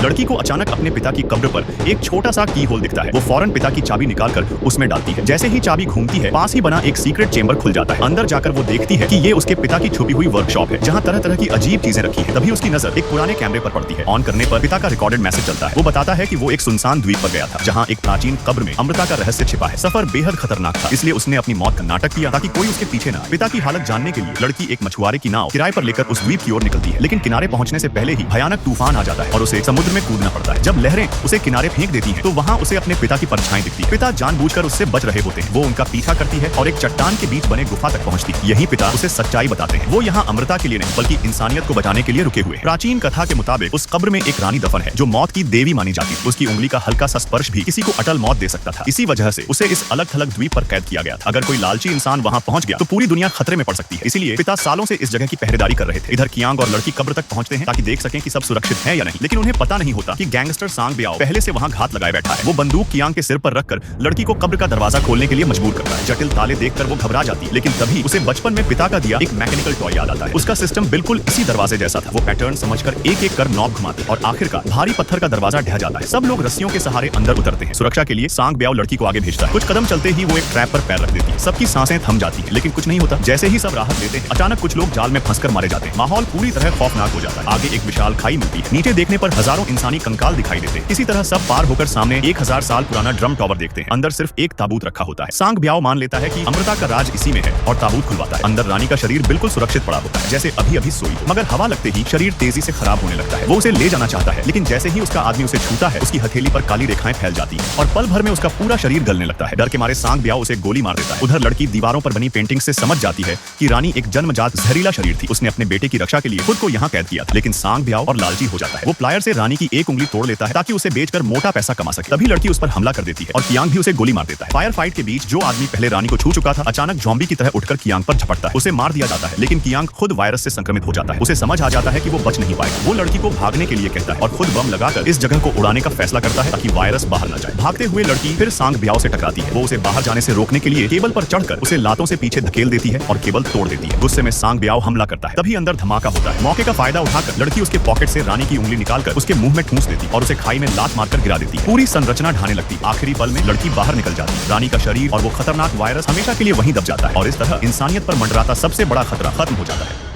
लड़की को अचानक अपने पिता की कब्र पर एक छोटा सा की होल दिखता है। वो फौरन पिता की चाबी निकालकर उसमें डालती है। जैसे ही चाबी घूमती है, पास ही बना एक सीक्रेट चेंबर खुल जाता है। अंदर जाकर वो देखती है कि ये उसके पिता की छुपी हुई वर्कशॉप है, जहाँ तरह तरह की अजीब चीजें रखी है। तभी उसकी नजर एक पुराने कैमरे पर पड़ती है। ऑन करने पर पिता का रिकॉर्डेड मैसेज चलता है। वो बताता है कि वो एक सुनसान द्वीप पर गया था, जहाँ एक प्राचीन कब्र में अमृता का रहस्य छिपा है। सफर बेहद खतरनाक था, इसलिए उसने अपनी मौत का नाटक किया ताकि कोई उसके पीछे न आए। पिता की हालत जानने के लिए लड़की एक मछुआरे की नाव किराए पर लेकर उस द्वीप की ओर निकलती है, लेकिन किनारे पहुंचने से पहले ही भयानक तूफान आ जाता है और उसे समुद्र में कूदना पड़ता है। जब लहरें उसे किनारे फेंक देती हैं, तो वहाँ उसे अपने पिता की परछाई दिखती है। पिता जानबूझकर उससे बच रहे होते हैं। वो उनका पीछा करती है और एक चट्टान के बीच बने गुफा तक पहुंचती है। यही पिता उसे सच्चाई बताते हैं। वो यहाँ अमृता के लिए नहीं, बल्कि इंसानियत को बचाने के लिए रुके हुए। प्राचीन कथा के मुताबिक उस कब्र में एक रानी दफन है, जो मौत की देवी मानी जाती है। उसकी उंगली का हल्का सा स्पर्श भी किसी को अटल मौत दे सकता था। इसी वजह से उसे इस अलग थलग द्वीप पर कैद किया गया था। अगर कोई लालची इंसान वहाँ पहुंच गया तो पूरी दुनिया खतरे में पड़ सकती है। इसीलिए पिता सालों से इस जगह की पहरेदारी कर रहे थे। इधर कियांग और लड़की कब्र तक पहुंचते हैं ताकि देख सकें कि सब सुरक्षित है या नहीं, लेकिन उन्हें पता नहीं होता कि गैंगस्टर सांग ब्याओ पहले से वहां घात लगाए बैठा है। वो बंदूक कियांग के सिर पर रखकर लड़की को कब्र का दरवाजा खोलने के लिए मजबूर करता है। जटिल ताले देखकर वो घबरा जाती है, लेकिन तभी उसे बचपन में पिता का दिया एक मैकेनिकल टॉय याद आता है। उसका सिस्टम बिल्कुल इसी दरवाजे जैसा था। वो पैटर्न समझकर एक एक कर नॉब घुमाती और आखिरकार भारी पत्थर का दरवाजा ढह जाता है। सब लोग रस्सियों के सहारे अंदर उतरते हैं। सुरक्षा के लिए सांग ब्याओ लड़की को आगे भेजता है। कुछ कदम चलते ही वो एक ट्रैप पर पैर रख देती है। सबकी सांसें थम जाती है, लेकिन कुछ नहीं होता। जैसे ही सब राहत लेते हैं, अचानक कुछ लोग जाल में फंसकर मारे जाते हैं। माहौल पूरी तरह खौफनाक हो जाता है। आगे एक विशाल खाई मिलती है। नीचे देखने पर हजारों इंसानी कंकाल दिखाई देते हैं। इसी तरह सब पार होकर सामने 1000 साल पुराना ड्रम टॉवर देखते हैं। अंदर सिर्फ एक ताबूत रखा होता है। सांग ब्याओ मान लेता है कि अमृता का राज इसी में है और ताबूत खुलवाता है। अंदर रानी का शरीर बिल्कुल सुरक्षित पड़ा होता है, जैसे अभी अभी सोई हो। मगर हवा लगते ही शरीर तेजी से खराब होने लगता है। वो उसे ले जाना चाहता है, लेकिन जैसे ही उसका आदमी उसे छूता है, उसकी हथेली पर काली रेखाएं फैल जाती हैं और पल भर में उसका पूरा शरीर गलने लगता है। डर के मारे सांग ब्याओ उसे गोली मार देता है। उधर लड़की दीवारों पर बनी पेंटिंग से समझ जाती है कि रानी एक जन्मजात जहरीला शरीर थी। उसने अपने बेटे की रक्षा के लिए खुद को यहाँ कैद किया था, लेकिन सांग ब्याओ और लालची हो जाता है। वो प्लायर से रानी की एक उंगली तोड़ लेता है ताकि उसे बेचकर मोटा पैसा कमा सके। तभी लड़की उस पर हमला कर देती है और कियांग भी उसे गोली मार देता है। फायर फाइट के बीच जो आदमी पहले रानी को छू चुका था, अचानक ज़ॉम्बी की तरह उठकर कियांग पर झपटता है। उसे मार दिया जाता है, लेकिन कियांग खुद वायरस से संक्रमित हो जाता है। उसे समझ आ जाता है कि वो बच नहीं पाएगा। वो लड़की को भागने के लिए कहता है और खुद बम लगाकर इस जगह को उड़ाने का फैसला करता है ताकि वायरस बाहर न जाए। भागते हुए लड़की फिर सांग ब्याओ से टकराती है। वो उसे बाहर जाने से रोकने के लिए केबल पर चढ़कर उसे लातों से पीछे धकेल देती है और केबल तोड़ देती है। गुस्से में सांग ब्याओ हमला करता है। तभी अंदर धमाका होता है। मौके का फायदा उठाकर लड़की उसके पॉकेट से रानी की उंगली निकालकर उसके मुंह में ठूंस देती और उसे खाई में लात मारकर गिरा देती। पूरी संरचना ढाने लगती। आखिरी पल में लड़की बाहर निकल जाती। रानी का शरीर और वो खतरनाक वायरस हमेशा के लिए वहीं दब जाता है और इस तरह इंसानियत पर मंडराता सबसे बड़ा खतरा खत्म हो जाता है।